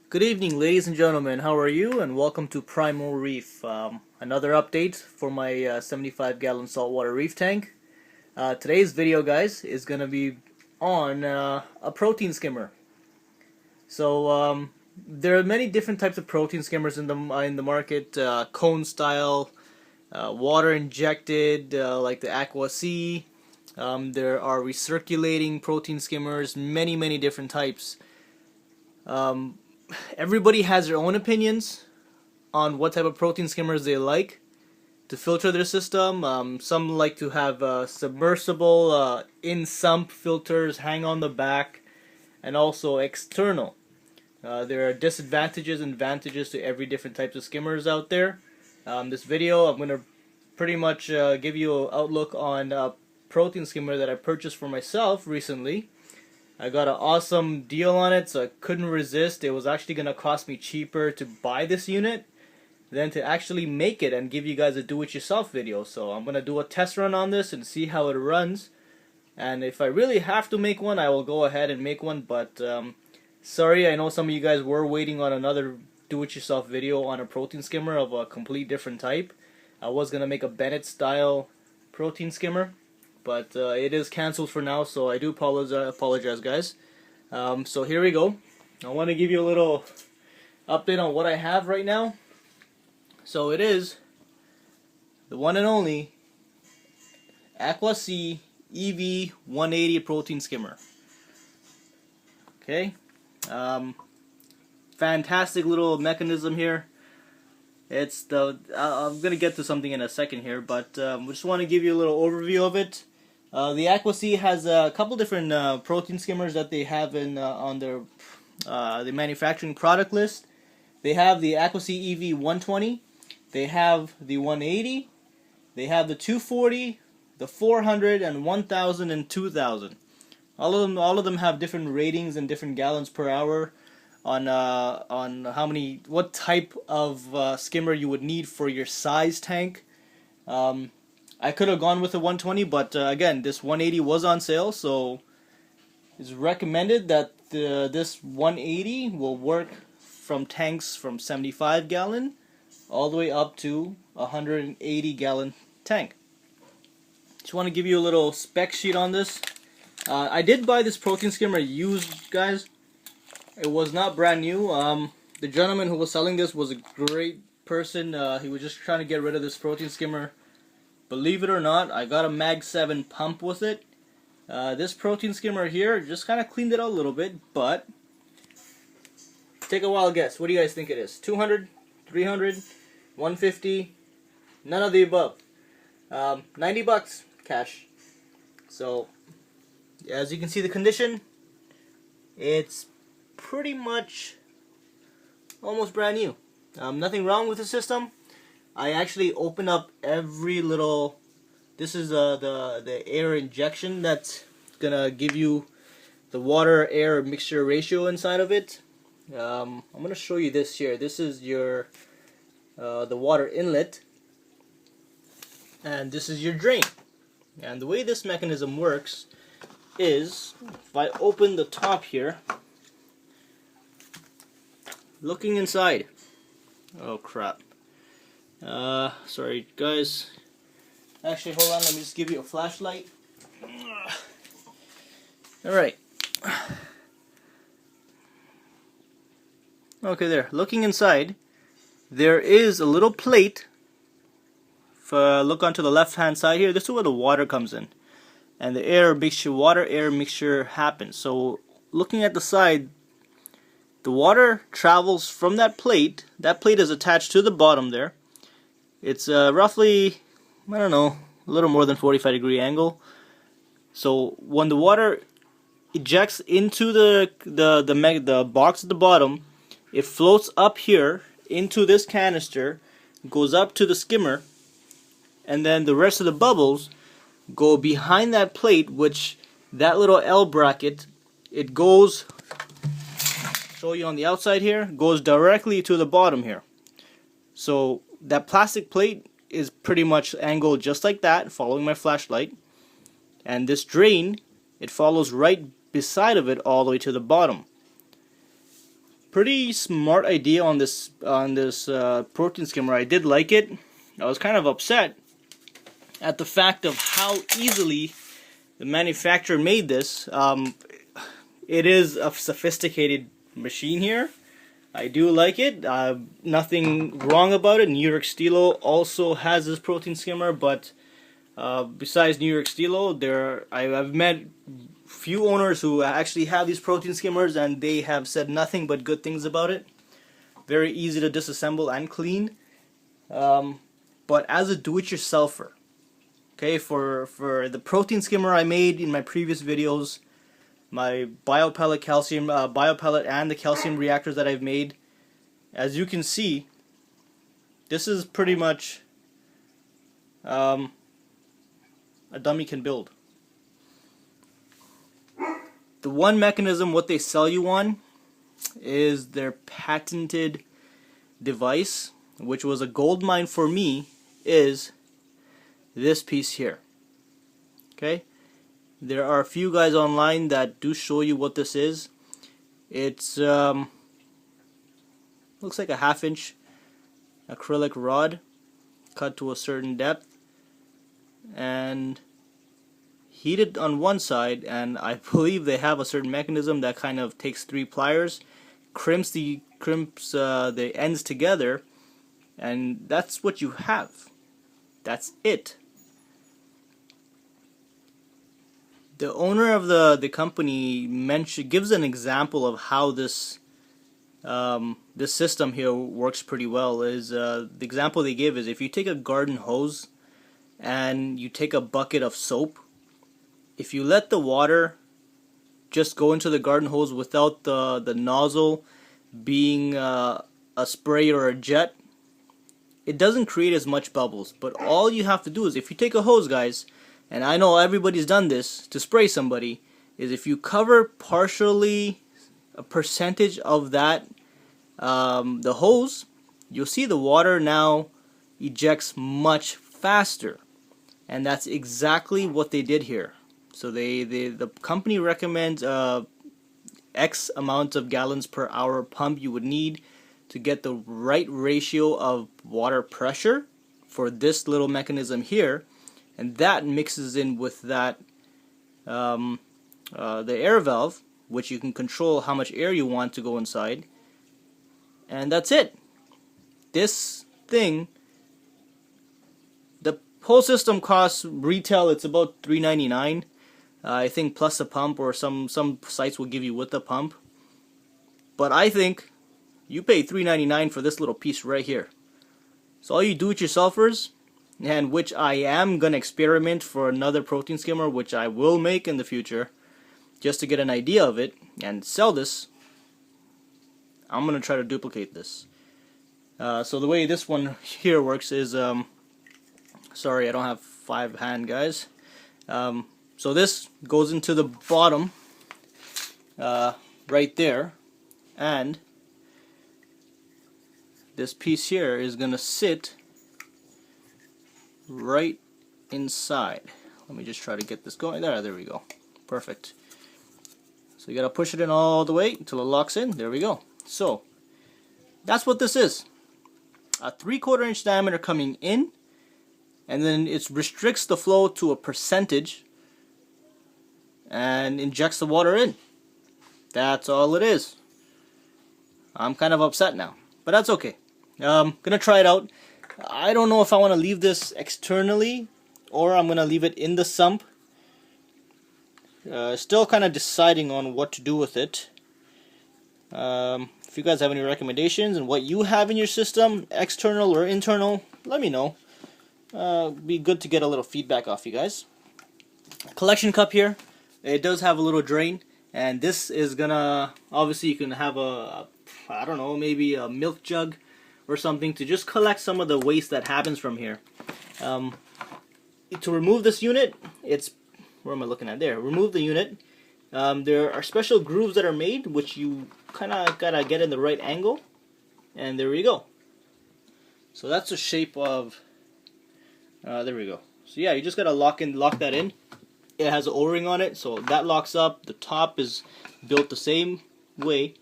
Good evening, ladies and gentlemen. How are you? And welcome to Primo Reef. Another update for my 75-gallon saltwater reef tank. Today's video, guys, is going to be on a protein skimmer. So there are many different types of protein skimmers in the market. Cone style, water injected, like the AquaC. There are recirculating protein skimmers. Many different types. Everybody has their own opinions on what type of protein skimmers they like to filter their system. Some like to have submersible in-sump filters hang on the back, and also external. There are disadvantages and advantages to every different types of skimmers out there. This video, I'm going to pretty much give you an outlook on a protein skimmer that I purchased for myself recently. I got an awesome deal on it, so I couldn't resist. It was actually going to cost me cheaper to buy this unit than to actually make it and give you guys a do-it-yourself video. So I'm going to do a test run on this and see how it runs. And if I really have to make one, I will go ahead and make one. But sorry, I know some of you guys were waiting on another do-it-yourself video on a protein skimmer of a complete different type. I was going to make a Bennett-style protein skimmer, but it is canceled for now, so I do apologize, guys. So here we go. I want to give you a little update on what I have right now. So it is the one and only AquaC EV-180 protein skimmer. Okay, fantastic little mechanism here. It's I'm gonna get to something in a second here, but just want to give you a little overview of it. The AquaC has a couple different protein skimmers that they have in on their the manufacturing product list. They have the AquaC EV-120, they have the 180, they have the 240, the 400, and 1000 and 2000. All of them have different ratings and different gallons per hour on what type of skimmer you would need for your size tank. I could have gone with the 120, but again, this 180 was on sale, so it's recommended that this 180 will work from tanks from 75 gallon all the way up to 180 gallon tank. Just want to give you a little spec sheet on this. I did buy this protein skimmer used, guys. It was not brand new. The gentleman who was selling this was a great person. He was just trying to get rid of this protein skimmer. Believe it or not, I got a Mag 7 pump with it. This protein skimmer here just kind of cleaned it out a little bit, but take a wild guess. What do you guys think it is? 200, 300, 150, none of the above. 90 bucks cash. So, as you can see the condition, it's pretty much almost brand new. Nothing wrong with the system. I actually open up every little. This is the air injection that's gonna give you the water air mixture ratio inside of it. I'm gonna show you this here. This is your the water inlet, and this is your drain. And the way this mechanism works is if I open the top here, looking inside. Oh crap. Sorry guys. Actually, hold on, let me just give you a flashlight. Alright. Okay, there. Looking inside, there is a little plate. If look onto the left hand side here, this is where the water comes in. And the air mixture, water air mixture happens. So looking at the side, the water travels from that plate. That plate is attached to the bottom there. It's roughly, I don't know, a little more than 45-degree angle. So when the water ejects into the box at the bottom, it floats up here into this canister, goes up to the skimmer, and then the rest of the bubbles go behind that plate, which that little L bracket, it goes, show you on the outside here, goes directly to the bottom here. So that plastic plate is pretty much angled just like that, following my flashlight, and this drain, it follows right beside of it all the way to the bottom. Pretty smart idea on this protein skimmer. I did like it. I was kind of upset at the fact of how easily the manufacturer made this. It is a sophisticated machine here. I do like it. Nothing wrong about it. New York Stilo also has this protein skimmer, but besides New York Stilo, I've met few owners who actually have these protein skimmers, and they have said nothing but good things about it. Very easy to disassemble and clean. But as a do-it-yourselfer, okay, for the protein skimmer I made in my previous videos, my biopellet and the calcium reactors that I've made, as you can see, this is pretty much a dummy can build. The one mechanism what they sell you on is their patented device, which was a gold mine for me, is this piece here. Okay? There are a few guys online that do show you what this is. It's looks like a 1/2 inch acrylic rod cut to a certain depth and heated on one side, and I believe they have a certain mechanism that kind of takes 3 pliers, crimps the ends together, and that's what you have. That's it. The owner of the company gives an example of how this system here works pretty well. The example they give is if you take a garden hose and you take a bucket of soap, if you let the water just go into the garden hose without the nozzle being a spray or a jet, it doesn't create as much bubbles. But all you have to do is, if you take a hose, guys, and I know everybody's done this to spray somebody, is if you cover partially a percentage of that the hose, you'll see the water now ejects much faster. And that's exactly what they did here. So the company recommends X amount of gallons per hour pump you would need to get the right ratio of water pressure for this little mechanism here, and that mixes in with that the air valve, which you can control how much air you want to go inside, and that's it. This thing, the whole system costs retail, it's about $3.99. I think plus a pump, or some sites will give you with the pump. But I think you pay $3.99 for this little piece right here. So all you do-it-yourselfers, and which I am going to experiment for another protein skimmer, which I will make in the future, just to get an idea of it and sell this, I'm going to try to duplicate this. So the way this one here works is, sorry, I don't have 5-hand, guys. So this goes into the bottom right there, and this piece here is going to sit right inside. Let me just try to get this going. There we go. Perfect. So you got to push it in all the way until it locks in. There we go. So that's what this is. A 3/4 inch diameter coming in, and then it restricts the flow to a percentage and injects the water in. That's all it is. I'm kind of upset now, but that's okay. Gonna try it out. I don't know if I want to leave this externally or I'm gonna leave it in the sump. Still kind of deciding on what to do with it. If you guys have any recommendations and what you have in your system, external or internal, let me know. Be good to get a little feedback off you guys. Collection cup here. It does have a little drain, and this is gonna, obviously you can have I don't know, maybe a milk jug or something to just collect some of the waste that happens from here. To remove this unit, where am I looking at there? Remove the unit. There are special grooves that are made, which you kind of gotta get in the right angle, and there we go. So that's the shape of, there we go. So yeah, you just gotta lock that in. It has an O-ring on it, so that locks up. The top is built the same way.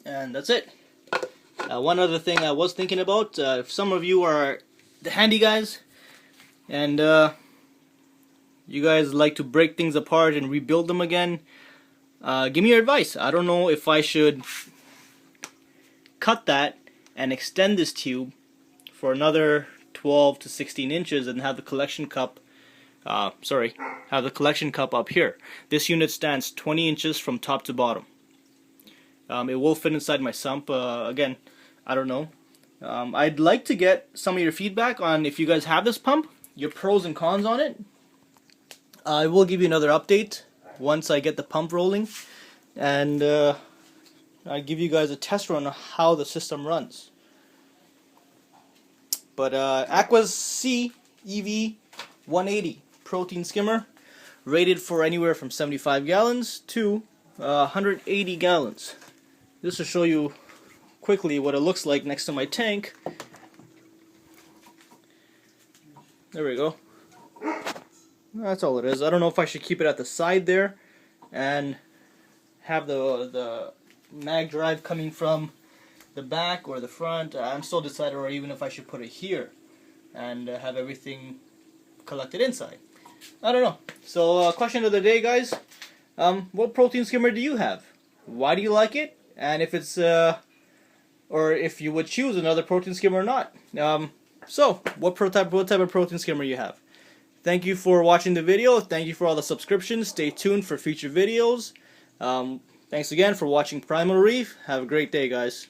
And that's it. One other thing I was thinking about, if some of you are the handy guys and you guys like to break things apart and rebuild them again, give me your advice. I don't know if I should cut that and extend this tube for another 12 to 16 inches and have the collection cup have the collection cup up here. This unit stands 20 inches from top to bottom. It will fit inside my sump. Again, I don't know. I'd like to get some of your feedback on if you guys have this pump, your pros and cons on it. I will give you another update once I get the pump rolling, and I'll give you guys a test run on how the system runs. But AquaC EV-180 protein skimmer, rated for anywhere from 75 gallons to 180 gallons. This will show you quickly what it looks like next to my tank. There we go. That's all it is. I don't know if I should keep it at the side there and have the mag drive coming from the back or the front. I'm still deciding, or even if I should put it here and have everything collected inside. I don't know. So question of the day, guys. What protein skimmer do you have? Why do you like it? And if it's or if you would choose another protein skimmer or not. So what type of protein skimmer you have? Thank you for watching the video. Thank you for all the subscriptions. Stay tuned for future videos. Thanks again for watching Primo Reef. Have a great day, guys.